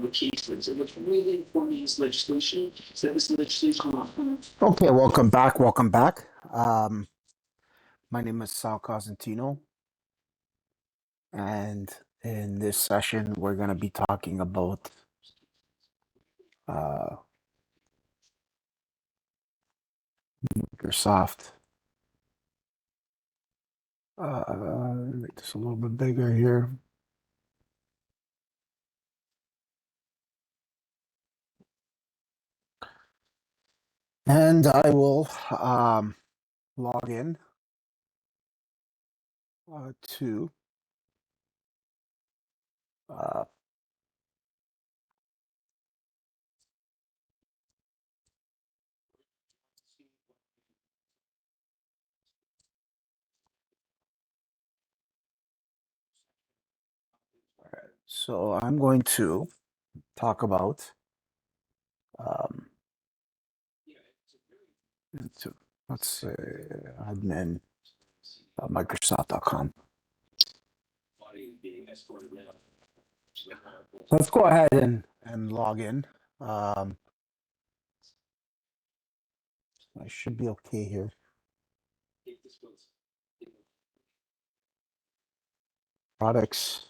applications, and what's really important is legislation. So this legislation. Okay, welcome back. Welcome back. My name is Sal Cosentino, and in this session, we're going to be talking about uh, Microsoft. Make this a little bit bigger here. And I will log in to uh, so I'm going to talk about let's say admin Microsoft.com. Let's go ahead and log in. I should be okay here. Products.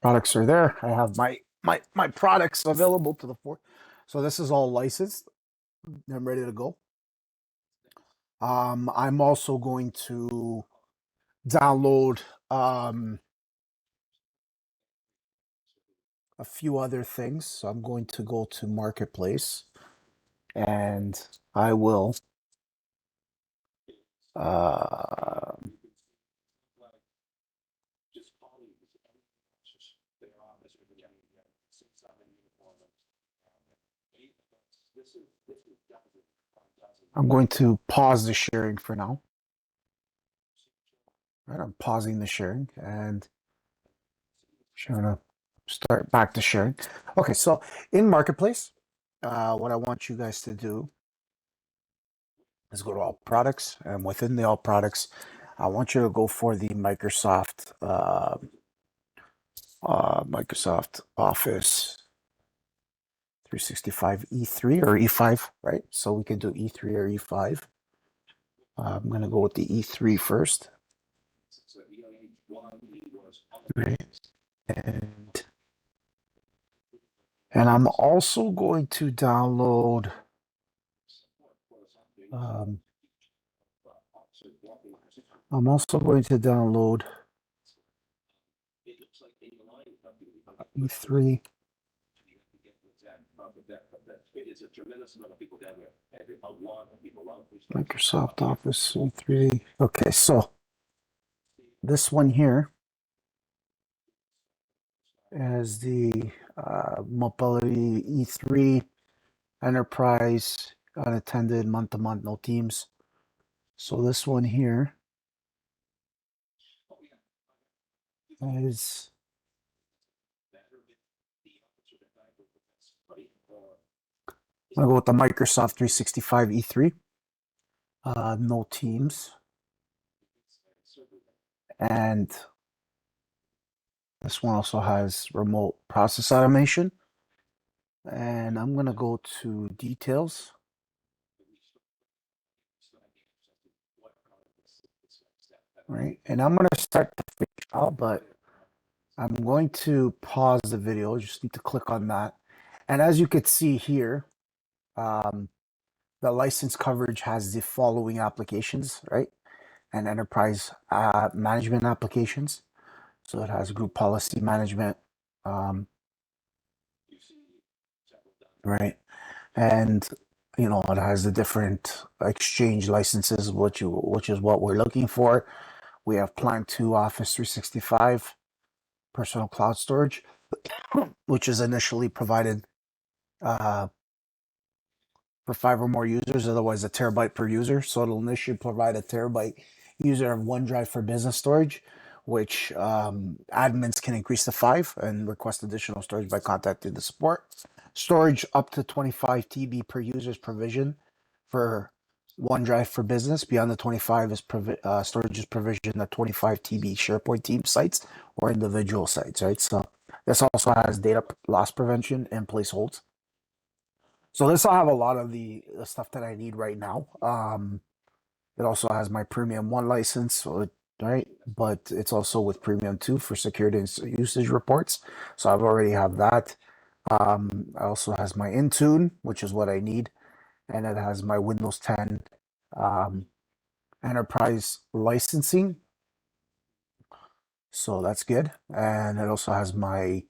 Products are there. I have my products available to the fore. So this is all licensed. I'm ready to go. I'm also going to download a few other things. So I'm going to go to Marketplace, and I will I'm going to pause the sharing for now. Right, I'm pausing the sharing and trying to start back to sharing. Okay, so in Marketplace, what I want you guys to do is go to all products, and within the all products, I want you to go for the Microsoft Microsoft Office 365 E3 or E5, right? So we can do E3 or E5. I'm going to go with the E3 first. Right. And I'm also going to download E3. Microsoft Office E3. Okay, so this one here is the Mobility E3 Enterprise Unattended Month-to-Month No Teams. So this one here is I'm gonna go with the Microsoft 365 E3. No Teams. And this one also has remote process automation. And I'm going to go to details. Right. And I'm going to start the free trial, but I'm going to pause the video. You just need to click on that. And as you could see here, the license coverage has the following applications, right? And enterprise management applications. So it has group policy management, right? And you know, it has the different exchange licenses, which is what we're looking for. We have Plan 2 Office 365 personal cloud storage, which is initially provided for 5 or more users, otherwise a terabyte per user. So it'll initially provide a terabyte user of OneDrive for business storage, which admins can increase to 5 and request additional storage by contacting the support. Storage up to 25 TB per user's provision for OneDrive for Business. Beyond the 25 is storage is provisioned at 25 TB SharePoint team sites or individual sites, right? So this also has data loss prevention and place holds. So this will have a lot of the stuff that I need right now. It also has my Premium 1 license, so right? But it's also with Premium 2 for security and usage reports. So I've already have that. It also has my Intune, which is what I need. And it has my Windows 10 um, enterprise licensing. So that's good. And it also has my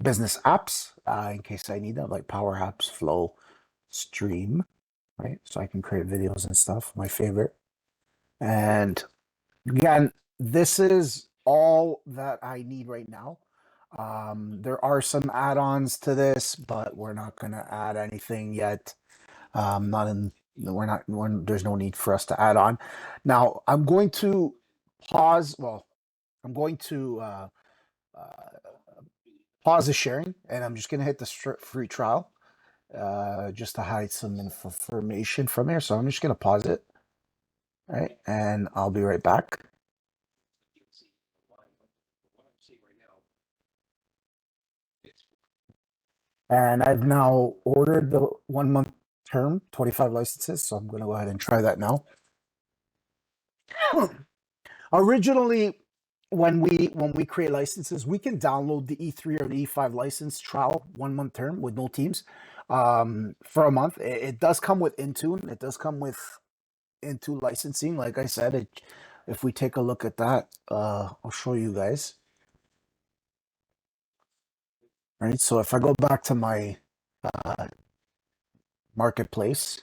business apps in case I need them, like Power Apps, Flow, Stream, right? So I can create videos and stuff, my favorite. And again, this is all that I need right now. There are some add-ons to this, but we're not going to add anything yet. Not in, there's no need for us to add on. Now, I'm going to pause. Well, I'm going to pause the sharing, and I'm just going to hit the free trial just to hide some information from here. So I'm just going to pause it. All right, and I'll be right back. And I've now ordered the 1 month term, 25 licenses. So I'm going to go ahead and try that now. Originally, when we create licenses, we can download the E3 or the E5 license trial 1 month term with no teams for a month. It does come with Intune. It does come with Intune licensing. Like I said, if we take a look at that, I'll show you guys. Right. So if I go back to my marketplace,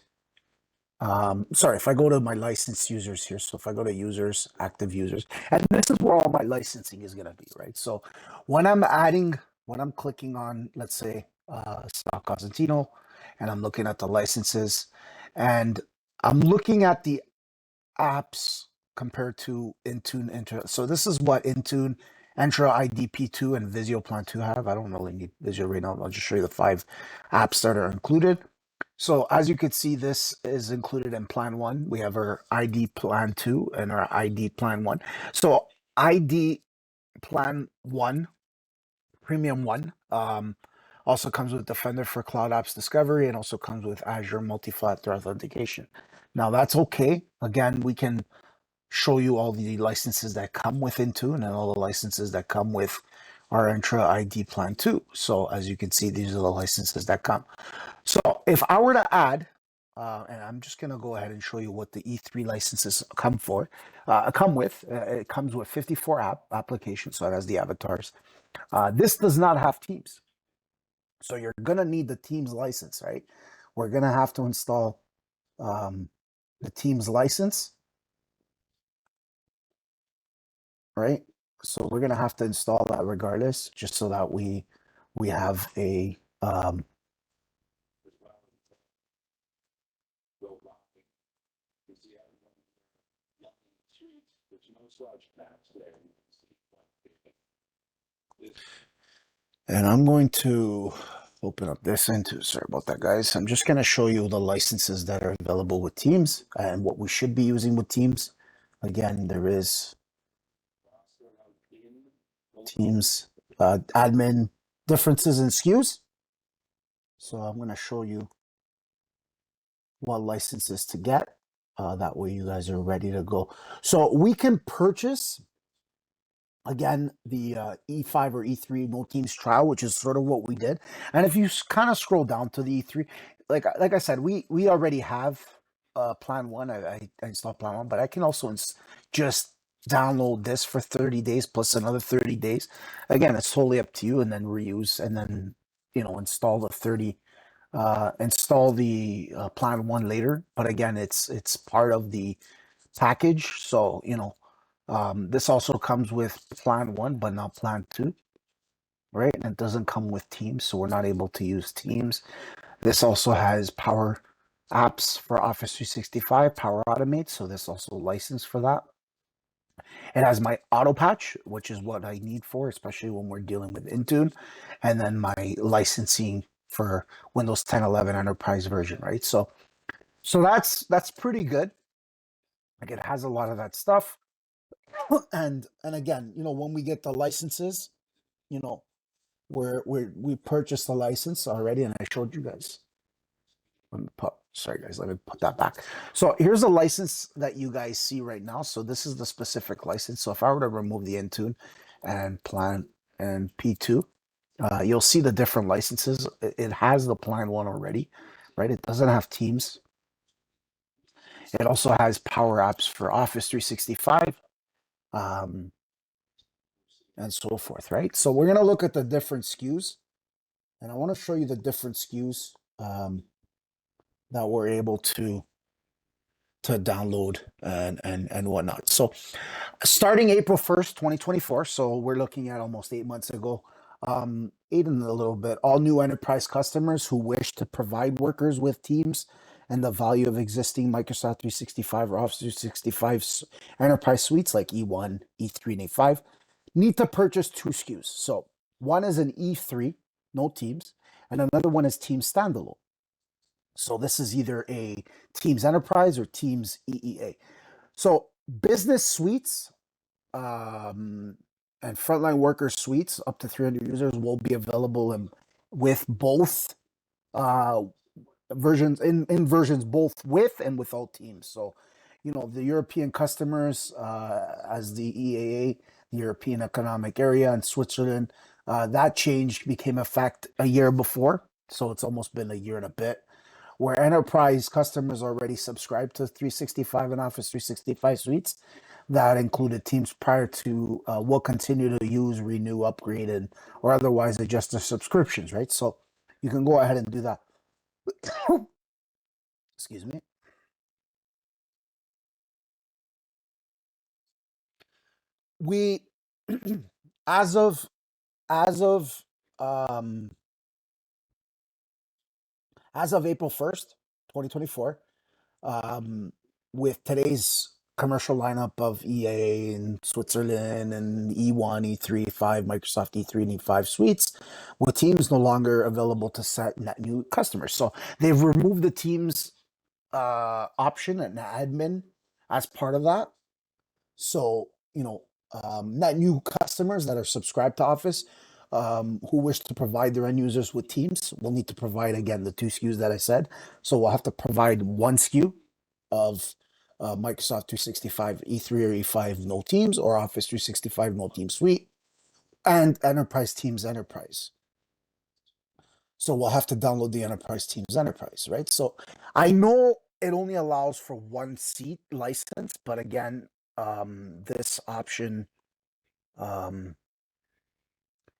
sorry, if I go to my licensed users here, so if I go to users, active users, and this is where all my licensing is going to be, right? So when I'm clicking on, let's say, Scott Cosentino, and I'm looking at the licenses, and I'm looking at the apps compared to Intune, Entra. So this is what Intune, Entra, IDP2, and Visio Plan 2 have. I don't really need Visio right now. I'll just show you the 5 apps that are included. So as you can see, this is included in Plan 1. We have our ID Plan 2 and our ID Plan 1. So ID Plan 1, Premium 1, also comes with Defender for Cloud Apps Discovery and also comes with Azure Multi-Factor Authentication. Now that's okay. Again, we can show you all the licenses that come with Intune and all the licenses that come with our Entra ID Plan 2. So as you can see, these are the licenses that come. So if I were to add, and I'm just going to go ahead and show you what the E3 licenses come with. It comes with 54 applications, so it has the avatars. This does not have Teams. So you're going to need the Teams license, right? We're going to have to install the Teams license, right? So we're going to have to install that regardless, just so that we have a and I'm going to open up this into, sorry about that, guys. I'm just going to show you the licenses that are available with Teams and what we should be using with Teams. Again, there is Teams admin differences and SKUs. So I'm going to show you what licenses to get. That way you guys are ready to go. So we can purchase, again, the E5 or E3 no teams trial, which is sort of what we did. And if you kind of scroll down to the E3, like I said, we already have Plan 1. I installed Plan 1, but I can also just download this for 30 days plus another 30 days. Again, it's totally up to you, and then reuse, and then, install the Plan 1 later. But again, it's part of the package. So, this also comes with Plan 1, but not Plan 2, right? And it doesn't come with Teams, so we're not able to use Teams. This also has Power Apps for Office 365, Power Automate, so this also licensed for that. It has my auto patch, which is what I need for, especially when we're dealing with Intune, and then my licensing for Windows 10, 11 Enterprise version, right? So So that's pretty good. Like it has a lot of that stuff. And again, when we get the licenses, you know, we purchased the license already, and I showed you guys. Sorry guys, let me put that back. So here's the license that you guys see right now. So this is the specific license. So if I were to remove the Intune and Plan and P2, you'll see the different licenses. It has the Plan 1 already, right? It doesn't have Teams. It also has Power Apps for Office 365, and so forth, right? So we're gonna look at the different SKUs, and I want to show you the different SKUs that we're able to download and whatnot. So starting April 1st, 2024, so we're looking at almost 8 months ago, 8 and a little bit, all new enterprise customers who wish to provide workers with Teams and the value of existing Microsoft 365 or Office 365 enterprise suites like E1, E3, and E5 need to purchase 2 SKUs. So one is an E3, no Teams, and another one is Teams standalone. So this is either a Teams Enterprise or Teams EEA. So business suites and frontline worker suites up to 300 users will be available with both uh, versions in versions both with and without Teams. So, the European customers, as the EAA, the European Economic Area, and Switzerland, that change became effect a year before. So it's almost been a year and a bit, where enterprise customers already subscribed to 365 and Office 365 suites that included Teams prior to will continue to use, renew, upgrade, or otherwise adjust their subscriptions, right? So you can go ahead and do that. Excuse me. We as of as of um as of April 1st, 2024, um, with today's commercial lineup of EA in Switzerland and E1, E3, E5, Microsoft E3 and E5 suites, with Teams no longer available to set net new customers. So they've removed the Teams option and admin as part of that. So, net new customers that are subscribed to Office, who wish to provide their end users with Teams will need to provide, again, the 2 SKUs that I said. So we'll have to provide 1 SKU of Microsoft 365 E3 or E5 no Teams, or Office 365 no Teams suite, and Enterprise Teams Enterprise. So we'll have to download the Enterprise Teams Enterprise, right? So I know it only allows for 1 seat license, but again, this option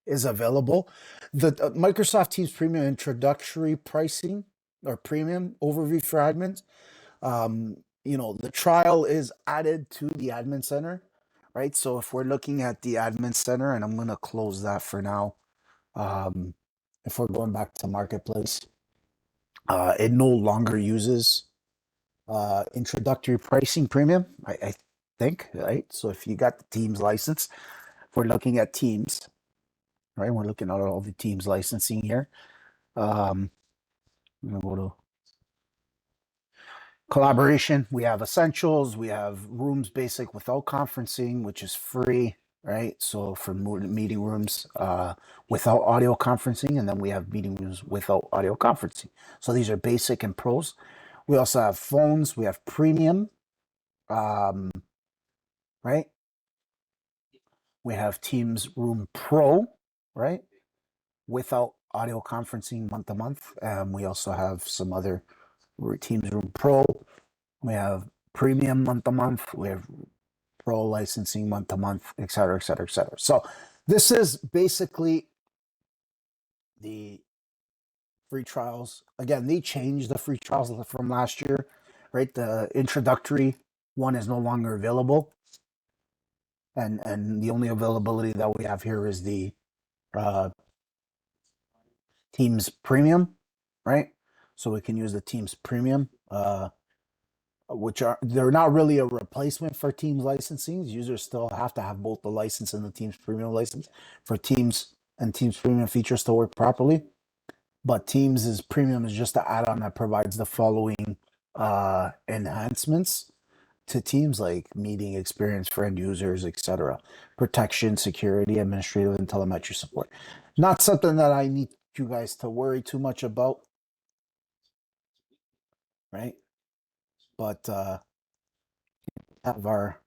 is available. The Microsoft Teams Premium introductory pricing or premium overview for admins. The trial is added to the admin center, right? So if we're looking at the admin center, and I'm going to close that for now. If we're going back to Marketplace, it no longer uses introductory pricing premium, I think, right? So if you got the Teams license, if we're looking at Teams, right? We're looking at all the Teams licensing here. I'm gonna go to collaboration. We have Essentials. We have Rooms Basic without conferencing, which is free, right? So for meeting rooms without audio conferencing, and then we have meeting rooms without audio conferencing. So these are basic and pros. We also have phones. We have premium, right? We have Teams Room Pro, right? Without audio conferencing month to month. We also have some other Teams Room Pro. We have premium month to month. We have pro licensing month to month, et cetera, et cetera, et cetera. So this is basically the free trials. Again, they changed the free trials from last year, right? The introductory one is no longer available. And the only availability that we have here is the Teams Premium, right? So we can use the Teams Premium, which they're not really a replacement for Teams licensing. Users still have to have both the license and the Teams Premium license for Teams and Teams Premium features to work properly. But Teams' Premium is just an add-on that provides the following enhancements to teams like meeting experience for end users, etc. Protection, security, administrative, and telemetry support. Not something that I need you guys to worry too much about, right? But have our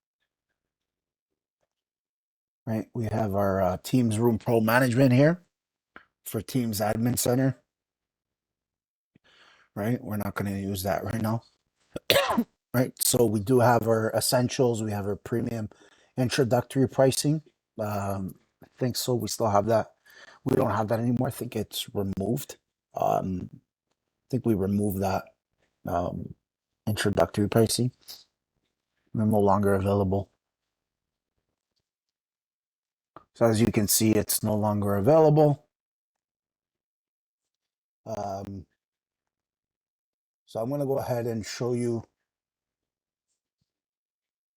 right, we have our Teams Room Pro management here for Teams Admin Center, right? We're not going to use that right now, right? So we do have our essentials. We have our premium introductory pricing. I think so. We still have that. We don't have that anymore. I think it's removed. I think we removed that introductory pricing. They're no longer available. So as you can see, it's no longer available. So I'm going to go ahead and show you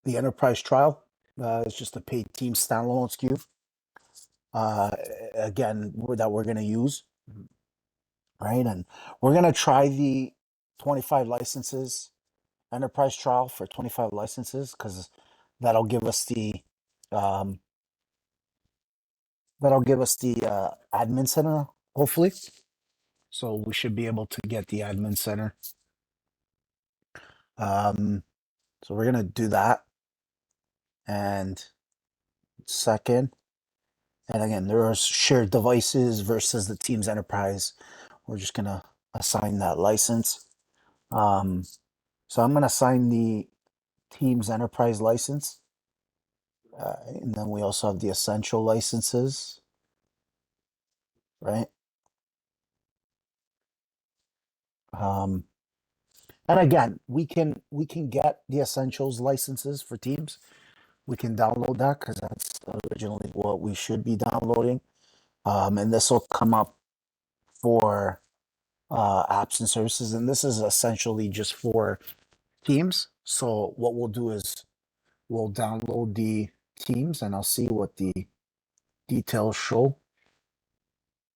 the enterprise trial. It's just a paid team standalone SKU. Again, that we're going to use, right? And we're going to try the 25 licenses enterprise trial for 25 licenses because that'll give us the um, admin center, hopefully. So we should be able to get the admin center. So we're gonna do that. And second, and again, there are shared devices versus the Teams Enterprise. We're just gonna assign that license. So I'm gonna assign the Teams Enterprise license. And then we also have the essential licenses, right? Um, and again, we can get the essentials licenses for Teams. We can download that because that's originally what we should be downloading. And this will come up for apps and services. And this is essentially just for Teams. So what we'll do is we'll download the Teams and I'll see what the details show.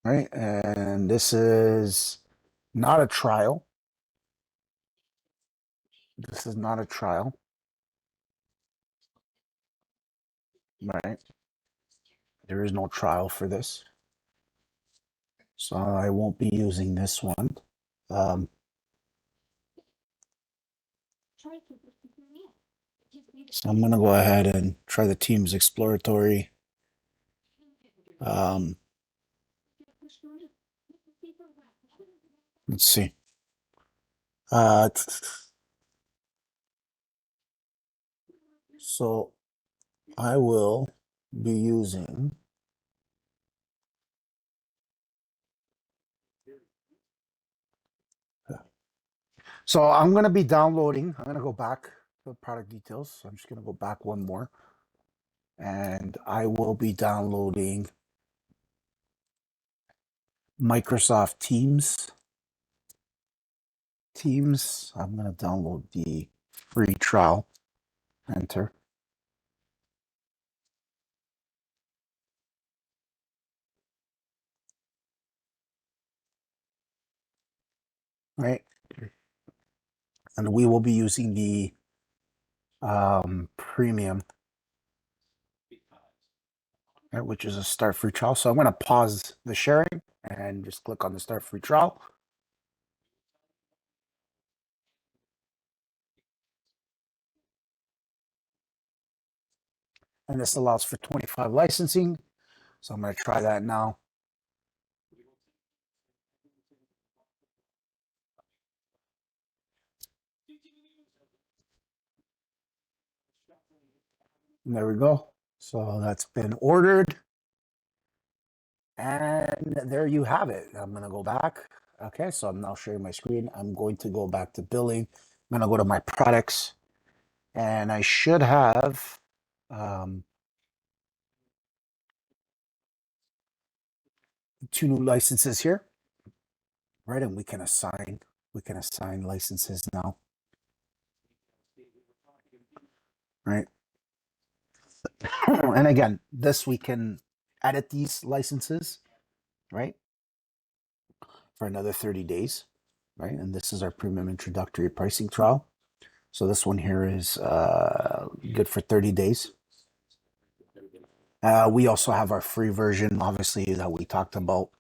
Right. And this is not a trial. This is not a trial. Right. There is no trial for this. So I won't be using this one. Um, so I'm going to go ahead and try the Teams exploratory. Let's see. So I will be using. So I'm going to be downloading. I'm going to go back to the product details. So I'm just going to go back one more. And I will be downloading Microsoft Teams. I'm going to download the free trial. Enter. Right. And we will be using the premium, right, which is a start free trial. So I'm going to pause the sharing and just click on the start free trial. And this allows for 25 licensing. So I'm going to try that now. And there we go. So that's been ordered. And there you have it. I'm going to go back. Okay, so I'm now sharing my screen. I'm going to go back to billing. I'm going to go to my products. And I should have two new licenses here. Right, and we can assign licenses now. Right. And again, this we can edit these licenses, right? For another 30 days. right? And this is our premium introductory pricing trial. So this one here is good for 30 days. We also have our free version, obviously, that we talked about.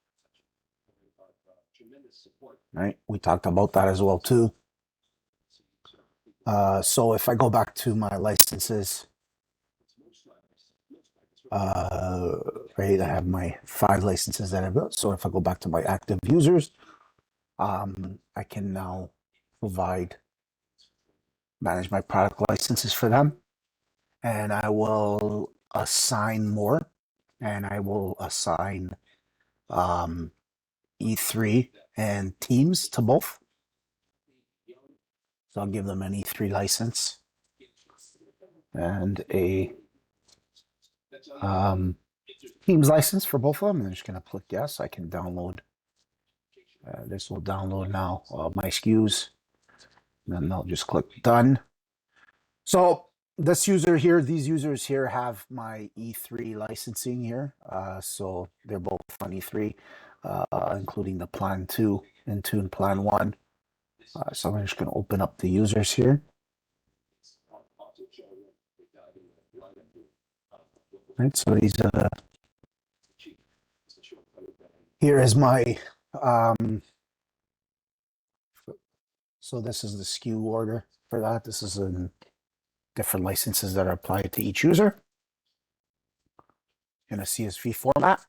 Right, we talked about that as well too. So if I go back to my licenses, right, I have my 5 licenses that I've built. So if I go back to my active users, I can now manage my product licenses for them, and I will assign more, and I will assign E3 and Teams to both. So I'll give them an E3 license and a Teams license for both of them. I'm just going to click yes. I can download. This will download now my SKUs. And then I'll just click done. So this user here, these users here have my E3 licensing here. So they're both on E3, including the plan 2 and Tune plan 1. So I'm just going to open up the users here. Right, so these here is my so this is the SKU order for that. This is in different licenses that are applied to each user in a CSV format.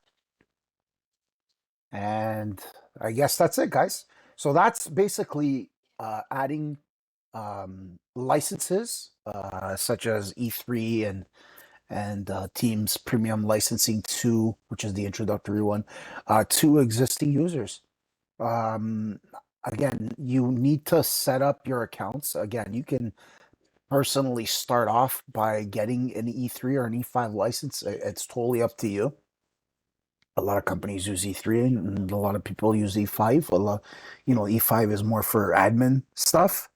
And I guess that's it, guys. So that's basically adding licenses such as E3 and Teams Premium licensing to, which is the introductory one, to existing users. Again, you need to set up your accounts. Again, you can personally start off by getting an E3 or an E5 license. It's totally up to you. A lot of companies use E3 and a lot of people use E5. E5 is more for admin stuff.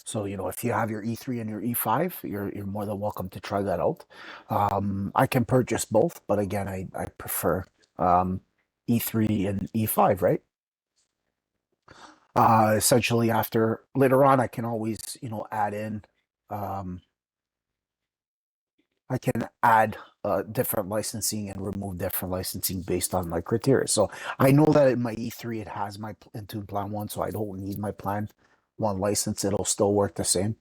So, if you have your E3 and your E5, you're more than welcome to try that out. I can purchase both, but again, I prefer E3 and E5, right? Essentially later on, I can always, add in, I can add different licensing and remove different licensing based on my criteria. So I know that in my E3, it has my Intune Plan 1, so I don't need my Plan 1 license. It'll still work the same.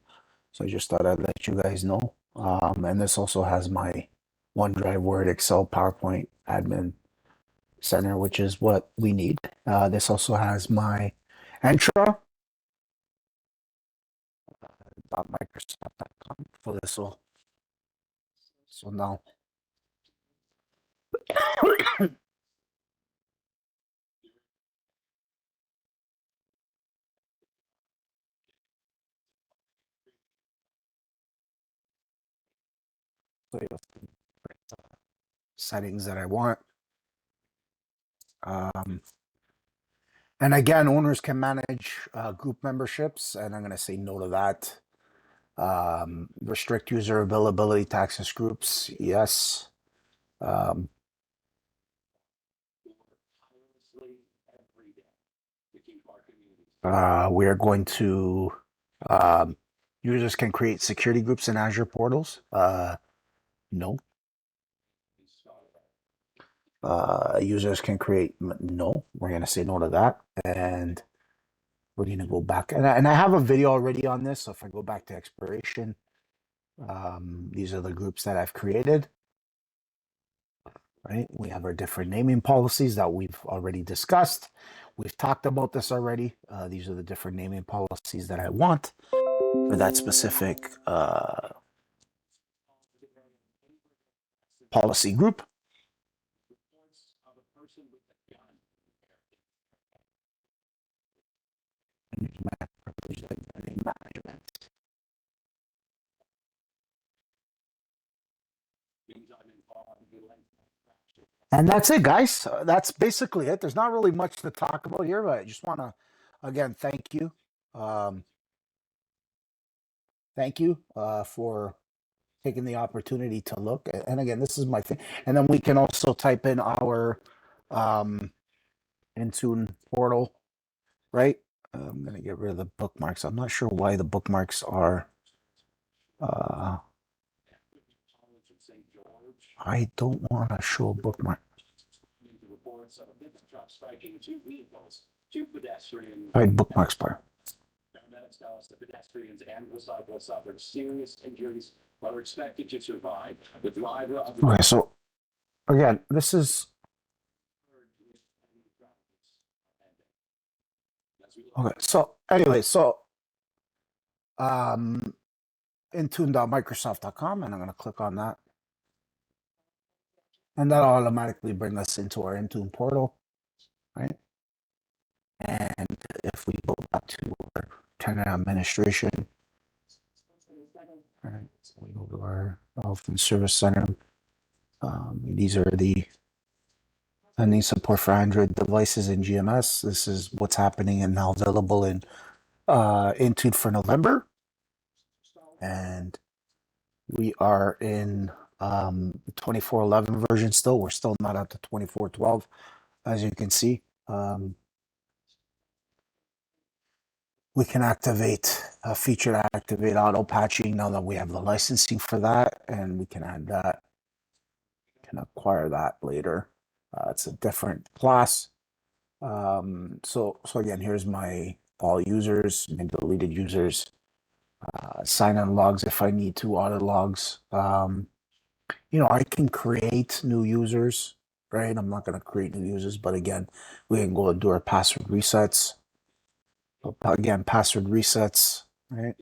So I just thought I'd let you guys know. And this also has my OneDrive, Word, Excel, PowerPoint, Admin Center, which is what we need. This also has my Entra, Microsoft.com. So now. Settings that I want. And again, owners can manage group memberships, and I'm going to say no to that. Restrict user availability to access groups, yes. We are going to users can create security groups in Azure portals. No. Users can create no. We're going to say no to that, and we're going to go back. And I have a video already on this. So if I go back to expiration, these are the groups that I've created. Right? We have our different naming policies that we've already discussed. We've talked about this already. These are the different naming policies that I want for that specific policy group. And that's it, guys. That's basically it. There's not really much to talk about here, but I just want to, again, thank you. Thank you for taking the opportunity to look. And again, this is my thing. And then we can also type in our Intune portal, right? I'm going to get rid of the bookmarks. I'm not sure why the bookmarks are. I don't want to show a bookmark. Right, bookmarks part. The pedestrians and the cyclists suffered serious injuries but are expected to survive. The driver of the Okay, so again, this is okay. So anyway, so intune.microsoft.com, and I'm going to click on that, and that'll automatically bring us into our Intune portal, right? And if we go back to our tenant administration, all right, so we go to our health and service center. These are the pending support for Android devices in GMS. This is what's happening and now available in Intune for November. And we are in 24.11 version still. We're still not at the 24.12, as you can see. We can activate a feature to activate auto patching now that we have the licensing for that, and we can add that. Can acquire that later. It's a different class. So again, here's my all users, my deleted users, sign in logs if I need to, audit logs. I can create new users, right? I'm not going to create new users, but again, we can go and do our password resets. Again, password resets, right?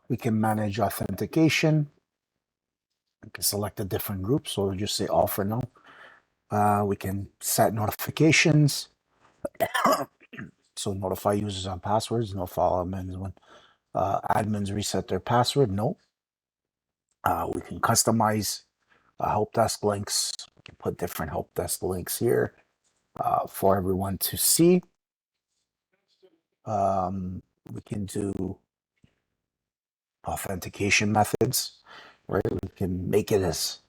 We can manage authentication. We can select a different group, so we'll just say all for now. We can set notifications. So notify users on passwords, no follow admins when admins reset their password, no. We can customize help desk links. We can put different help desk links here for everyone to see. We can do authentication methods, right? We can make it as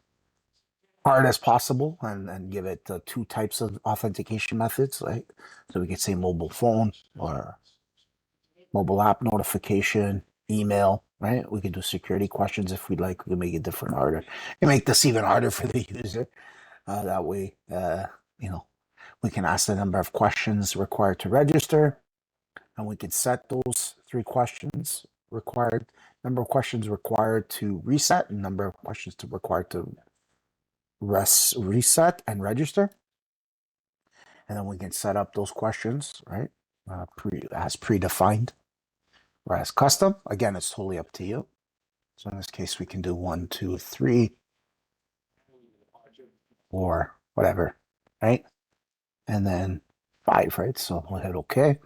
hard as possible and give it two types of authentication methods, right? So we could say mobile phone or mobile app notification, email, right? We could do security questions if we'd like. We can make it different harder. And make this even harder for the user. That way, we can ask the number of questions required to register, and we can set those 3 questions required, number of questions required to reset, and number of questions to required to reset and register. And then we can set up those questions, right? As predefined or as custom. Again, it's totally up to you. So in this case, we can do 1, 2, 3, or whatever, right? And then 5, right? So we'll hit OK.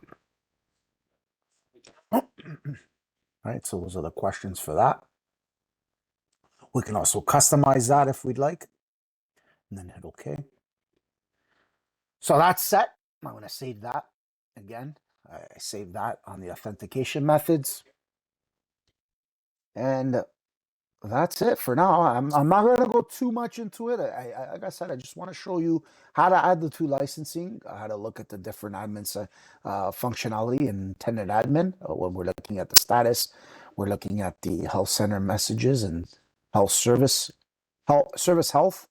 Right, so those are the questions for that. We can also customize that if we'd like, and then hit OK. So that's set. I'm going to save that again. I saved that on the authentication methods. And that's it for now. I'm not going to go too much into it. Like I said, I just want to show you how to add the 2 licensing, how to look at the different admins functionality in tenant admin. When we're looking at the status, we're looking at the health center messages and health health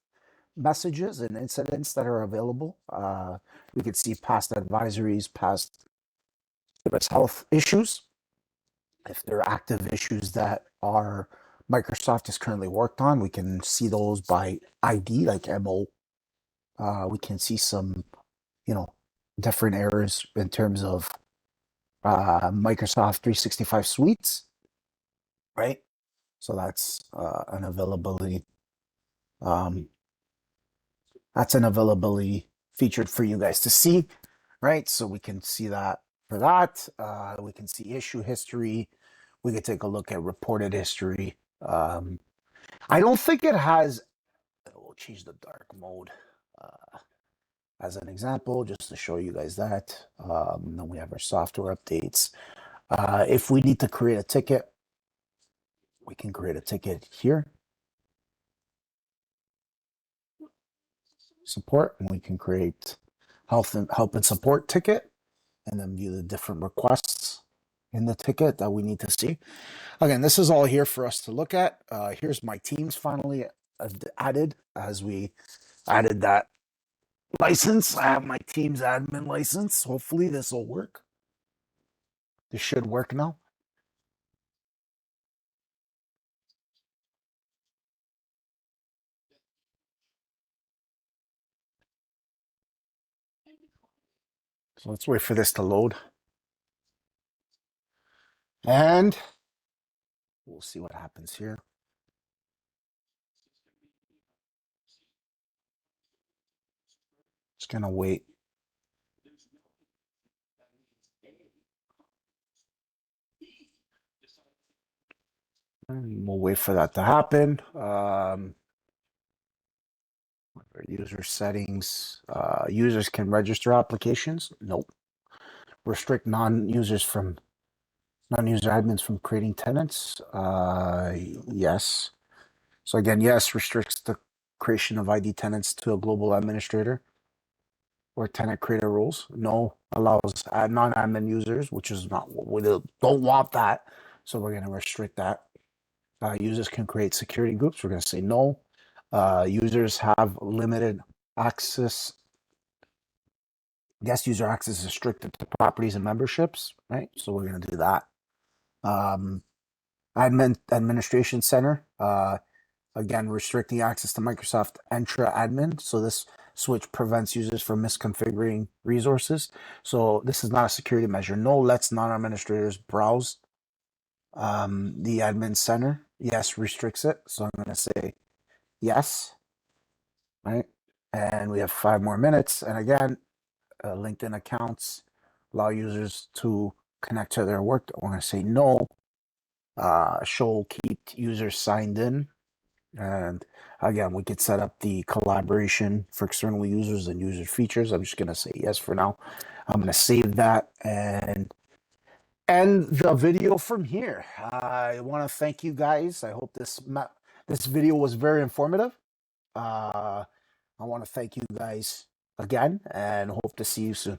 messages and incidents that are available. We can see past advisories, past service health issues. If there are active issues that are Microsoft is currently worked on, we can see those by ID, like MO. We can see some, different errors in terms of Microsoft 365 suites, right? So that's an availability. That's an availability featured for you guys to see, right? So we can see that for that. We can see issue history. We could take a look at reported history. I don't think it has. We'll change the dark mode as an example, just to show you guys that. Then we have our software updates. If we need to create a ticket, we can create a ticket here. Support, and we can create help and support ticket. and then view the different requests in the ticket that we need to see. Again, this is all here for us to look at. Here's my teams finally added as we added that license. I have my team's admin license. Hopefully this will work. This should work now. So let's wait for this to load. And we'll see what happens here. Just gonna wait. And we'll wait for that to happen. User settings. Users can register applications. Nope. Restrict non-user admins from creating tenants. Yes. So again, yes, restricts the creation of ID tenants to a global administrator or tenant creator rules. No, allows non-admin users, which is not what we don't want that. So we're going to restrict that. Users can create security groups. We're going to say no. Users have limited access. Guest user access is restricted to properties and memberships, right? So we're going to do that. Administration center. Again, restricting access to Microsoft Entra admin. So this switch prevents users from misconfiguring resources. So this is not a security measure. No lets non-administrators browse the admin center. Yes, restricts it. So I'm going to say yes, right? And we have 5 more minutes. And again, LinkedIn accounts allow users to connect to their work. I want to say no. Show keep users signed in. And again, we could set up the collaboration for external users and user features. I'm just going to say yes for now. I'm going to save that and end the video from here. I want to thank you guys. I hope this video was very informative. I want to thank you guys again and hope to see you soon.